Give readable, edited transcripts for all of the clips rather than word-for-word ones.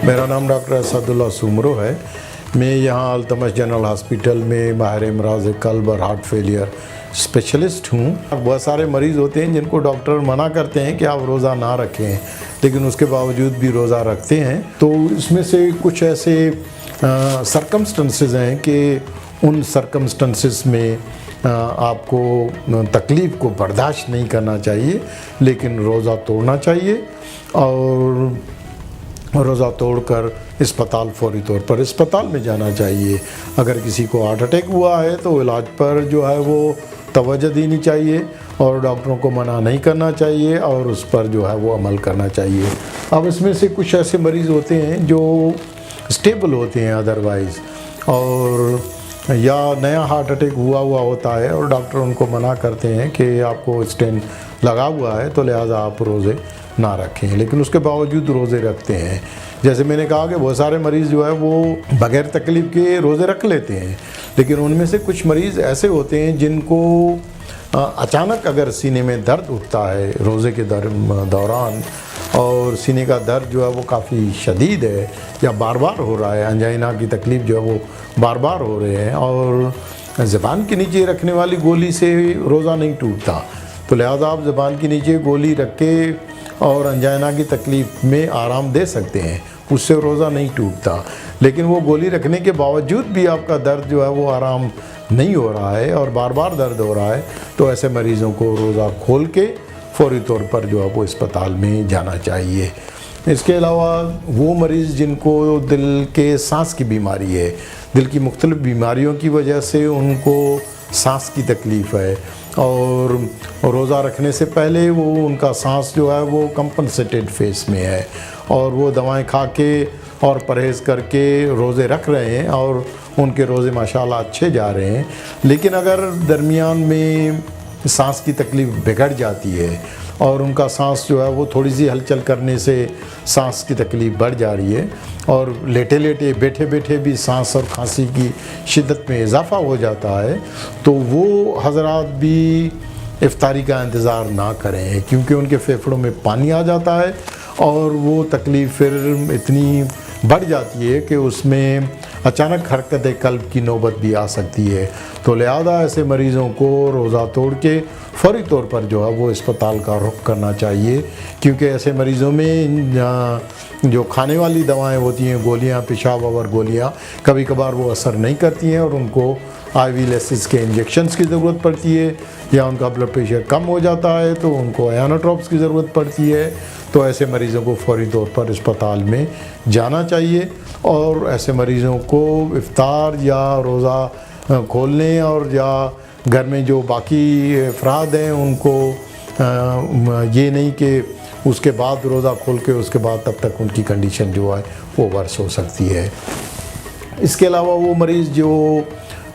मेरा नाम डॉक्टर असदुल्ला सुमरो है। मैं यहाँ अल्तमश जनरल हॉस्पिटल में माहिर अमराज़ क़ल्ब और हार्ट फेलियर स्पेशलिस्ट हूँ। बहुत सारे मरीज़ होते हैं जिनको डॉक्टर मना करते हैं कि आप रोज़ा ना रखें, लेकिन उसके बावजूद भी रोज़ा रखते हैं। तो इसमें से कुछ ऐसे सरकमस्टेंसेस हैं कि उन सरकमस्टेंसेस में आपको तकलीफ़ को बर्दाश्त नहीं करना चाहिए, लेकिन रोज़ा तोड़ना चाहिए और रोज़ा तोड़कर अस्पताल फौरी तौर पर अस्पताल में जाना चाहिए। अगर किसी को हार्ट अटैक हुआ है तो इलाज पर जो है वो तवज्जो देनी चाहिए और डॉक्टरों को मना नहीं करना चाहिए और उस पर जो है वो अमल करना चाहिए। अब इसमें से कुछ ऐसे मरीज़ होते हैं जो स्टेबल होते हैं अदरवाइज़, और या नया हार्ट अटैक हुआ होता है और डॉक्टर उनको मना करते हैं कि आपको स्टेंट लगा हुआ है तो लिहाजा आप रोज़े ना रखें, लेकिन उसके बावजूद रोज़े रखते हैं। जैसे मैंने कहा कि बहुत सारे मरीज़ जो है वो बग़ैर तकलीफ़ के रोज़े रख लेते हैं, लेकिन उनमें से कुछ मरीज़ ऐसे होते हैं जिनको अचानक अगर सीने में दर्द उठता है रोज़े के दौरान और सीने का दर्द जो है वो काफ़ी शदीद है या बार बार हो रहा है, अंजाइना की तकलीफ़ जो है वो बार बार हो रहे हैं और ज़बान के नीचे रखने वाली गोली से रोज़ा नहीं टूटता, तो लिहाजा आप ज़बान के नीचे गोली रख के और अंजाइना की तकलीफ़ में आराम दे सकते हैं, उससे रोज़ा नहीं टूटता। लेकिन वो गोली रखने के बावजूद भी आपका दर्द जो है वो आराम नहीं हो रहा है और बार बार दर्द हो रहा है, तो ऐसे मरीज़ों को रोज़ा खोल के फौरी तौर पर जो है वो अस्पताल में जाना चाहिए। इसके अलावा वो मरीज़ जिनको दिल के सांस की बीमारी है, दिल की मुख्तलिफ़ बीमारियों की वजह से उनको सांस की तकलीफ़ है और रोज़ा रखने से पहले वो उनका सांस जो है वो कंपनसेटेड फेस में है और वो दवाएं खा के और परहेज़ करके रोज़े रख रहे हैं और उनके रोज़े माशाल्लाह अच्छे जा रहे हैं। लेकिन अगर दरमियान में सांस की तकलीफ़ बिगड़ जाती है और उनका सांस जो है वो थोड़ी सी हलचल करने से सांस की तकलीफ़ बढ़ जा रही है और लेटे लेटे बैठे बैठे भी सांस और खांसी की शिद्दत में इजाफ़ा हो जाता है, तो वो हज़रात भी इफ्तारी का इंतज़ार ना करें, क्योंकि उनके फेफड़ों में पानी आ जाता है और वो तकलीफ़ फिर इतनी बढ़ जाती है कि उसमें अचानक हरकत क़ल्ब की नौबत भी आ सकती है। तो लिहाजा ऐसे मरीज़ों को रोज़ा तोड़ के फौरी तौर पर जो है वो अस्पताल का रुख करना चाहिए, क्योंकि ऐसे मरीज़ों में जो खाने वाली दवाएं होती हैं, गोलियां, पेशाब और गोलियां, कभी कभार वो असर नहीं करती हैं और उनको IV लेसिस के इंजेक्शन्स की ज़रूरत पड़ती है, या उनका ब्लड प्रेशर कम हो जाता है तो उनको आयोनोट्रॉप्स की ज़रूरत पड़ती है। तो ऐसे मरीज़ों को फौरी तौर पर अस्पताल में जाना चाहिए और ऐसे मरीज़ों को इफ्तार या रोज़ा खोलने और या घर में जो बाकी अफराद हैं उनको ये नहीं कि उसके बाद रोज़ा खोल के उसके बाद तब तक उनकी कंडीशन जो है वो वर्स हो सकती है। इसके अलावा वो मरीज़ जो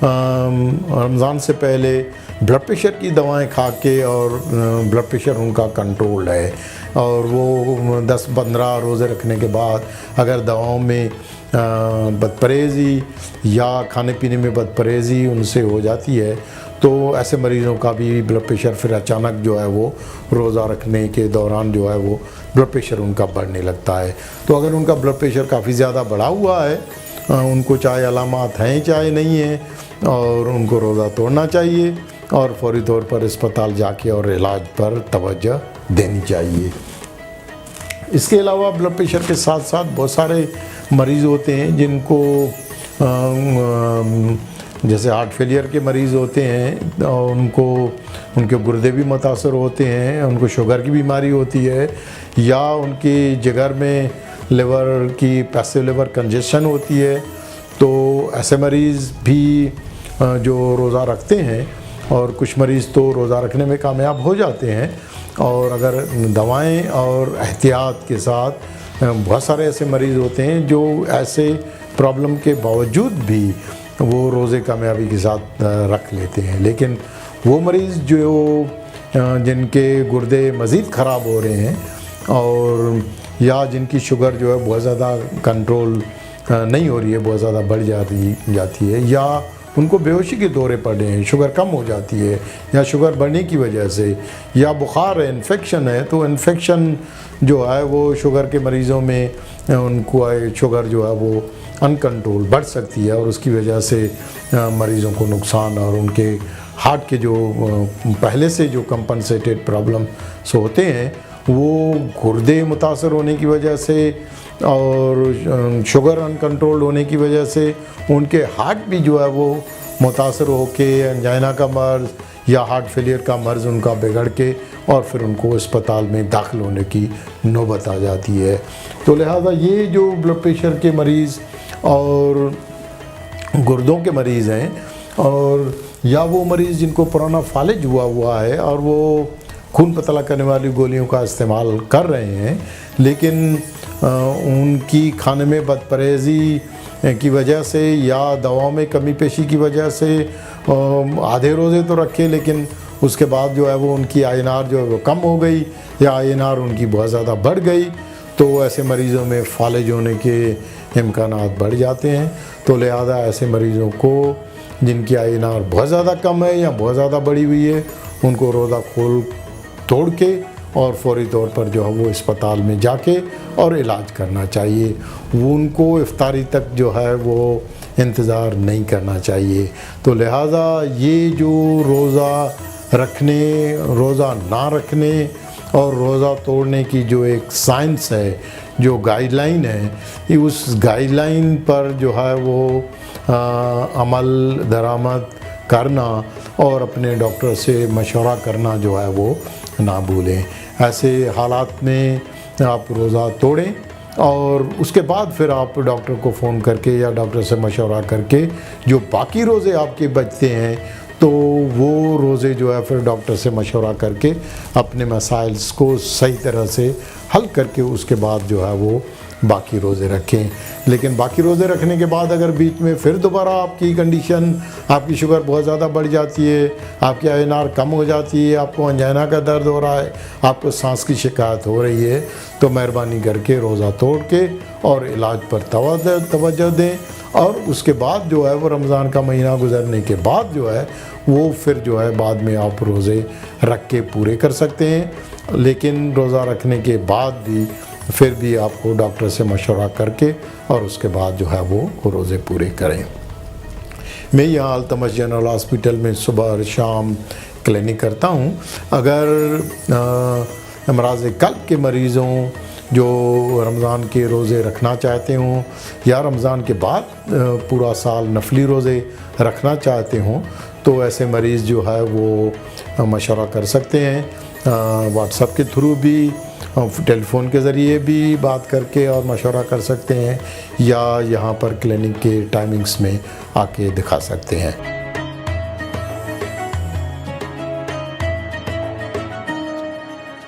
रमज़ान से पहले ब्लड प्रेशर की दवाएं खा के और ब्लड प्रेशर उनका कंट्रोल है और वो 10-15 रोज़े रखने के बाद अगर दवाओं में बदपरहेज़ी या खाने पीने में बदपरहेज़ी उनसे हो जाती है, तो ऐसे मरीज़ों का भी ब्लड प्रेशर फिर अचानक जो है वो रोज़ा रखने के दौरान जो है वो ब्लड प्रेशर उनका बढ़ने लगता है। तो अगर उनका ब्लड प्रेशर काफ़ी ज़्यादा बढ़ा हुआ है, उनको चाहे अलामात हैं चाहे नहीं हैं, और उनको रोज़ा तोड़ना चाहिए और फौरी तौर पर अस्पताल जाके और इलाज पर तवज्जो देनी चाहिए। इसके अलावा ब्लड प्रेशर के साथ साथ बहुत सारे मरीज़ होते हैं जिनको जैसे हार्ट फेलियर के मरीज़ होते हैं और उनके गुर्दे भी मुतासर होते हैं, उनको शुगर की बीमारी होती है या उनकी जिगर में लिवर की पैसिव लिवर कंजेशन होती है, तो ऐसे मरीज़ भी जो रोज़ा रखते हैं और कुछ मरीज़ तो रोज़ा रखने में कामयाब हो जाते हैं, और अगर दवाएं और एहतियात के साथ बहुत सारे ऐसे मरीज़ होते हैं जो ऐसे प्रॉब्लम के बावजूद भी वो रोज़े कामयाबी के साथ रख लेते हैं। लेकिन वो मरीज़ जो जिनके गुर्दे मज़ीद ख़राब हो रहे हैं और या जिनकी शुगर जो है बहुत ज़्यादा कंट्रोल नहीं हो रही है, बहुत ज़्यादा बढ़ जाती है, या ان کو بیہوشی کے دورے پڑے ہیں، شوگر کم ہو جاتی ہے یا شوگر بڑھنے کی وجہ سے، یا بخار ہے، انفیکشن ہے، تو انفیکشن جو ہے وہ شوگر کے مریضوں میں ان کو شوگر جو ہے وہ ان کنٹرول بڑھ سکتی ہے، اور اس کی وجہ سے مریضوں کو نقصان اور ان کے ہارٹ کے جو پہلے سے جو کمپنسیٹڈ پرابلمس ہوتے ہیں وہ گردے متاثر ہونے کی وجہ سے اور شوگر ان کنٹرول ہونے کی وجہ سے ان کے ہارٹ بھی جو ہے وہ متاثر ہو کے انجائنا کا مرض یا ہارٹ فیلئر کا مرض ان کا بگڑ کے اور پھر ان کو اسپتال میں داخل ہونے کی نوبت آ جاتی ہے۔ تو لہٰذا یہ جو بلڈ پریشر کے مریض اور گردوں کے مریض ہیں، اور یا وہ مریض جن کو پرانا فالج ہوا ہے اور وہ خون پتلا کرنے والی گولیوں کا استعمال کر رہے ہیں، لیکن ان کی کھانے میں بد پرہیزی کی وجہ سے یا دواؤں میں کمی پیشی کی وجہ سے آدھے روزے تو رکھے، لیکن اس کے بعد جو ہے وہ ان کی INR جو ہے وہ کم ہو گئی یا INR ان کی بہت زیادہ بڑھ گئی، تو ایسے مریضوں میں فالج ہونے کے امکانات بڑھ جاتے ہیں۔ تو لہذا ایسے مریضوں کو جن کی INR بہت زیادہ کم ہے یا بہت زیادہ بڑھی ہوئی ہے، ان کو روزہ کھول توڑ کے اور فوری طور پر جو ہے وہ اسپتال میں جا کے اور علاج کرنا چاہیے۔ وہ ان کو افطاری تک جو ہے وہ انتظار نہیں کرنا چاہیے۔ تو لہٰذا یہ جو روزہ رکھنے، روزہ نہ رکھنے اور روزہ توڑنے کی جو ایک سائنس ہے، جو گائیڈ لائن ہے، اس گائیڈ لائن پر جو ہے وہ عمل درآمد کرنا اور اپنے ڈاکٹر سے مشورہ کرنا جو ہے وہ نہ بھولیں۔ ایسے حالات میں آپ روزہ توڑیں اور اس کے بعد پھر آپ ڈاکٹر کو فون کر کے یا ڈاکٹر سے مشورہ کر کے جو باقی روزے آپ کے بچتے ہیں تو وہ روزے جو ہے پھر ڈاکٹر سے مشورہ کر کے اپنے مسائل کو صحیح طرح سے حل کر کے اس کے بعد جو ہے وہ باقی روزے رکھیں۔ لیکن باقی روزے رکھنے کے بعد اگر بیچ میں پھر دوبارہ آپ کی کنڈیشن، آپ کی شوگر بہت زیادہ بڑھ جاتی ہے، آپ کی INR کم ہو جاتی ہے، آپ کو انجائنا کا درد ہو رہا ہے، آپ کو سانس کی شکایت ہو رہی ہے، تو مہربانی کر کے روزہ توڑ کے اور علاج پر توجہ دیں، اور اس کے بعد جو ہے وہ رمضان کا مہینہ گزرنے کے بعد جو ہے وہ پھر جو ہے بعد میں آپ روزے رکھ کے پورے کر سکتے ہیں۔ لیکن روزہ رکھنے کے بعد بھی پھر بھی آپ کو ڈاکٹر سے مشورہ کر کے اور اس کے بعد جو ہے وہ روزے پورے کریں۔ میں یہاں التمش جنرل ہاسپٹل میں صبح اور شام کلینک کرتا ہوں۔ اگر امراض قلب کے مریضوں جو رمضان کے روزے رکھنا چاہتے ہوں یا رمضان کے بعد پورا سال نفلی روزے رکھنا چاہتے ہوں تو ایسے مریض جو ہے وہ مشورہ کر سکتے ہیں، واٹس ایپ کے تھرو بھی، ٹیلی فون کے ذریعے بھی بات کر کے اور مشورہ کر سکتے ہیں، یا یہاں پر کلینک کے ٹائمنگز میں آ کے دکھا سکتے ہیں۔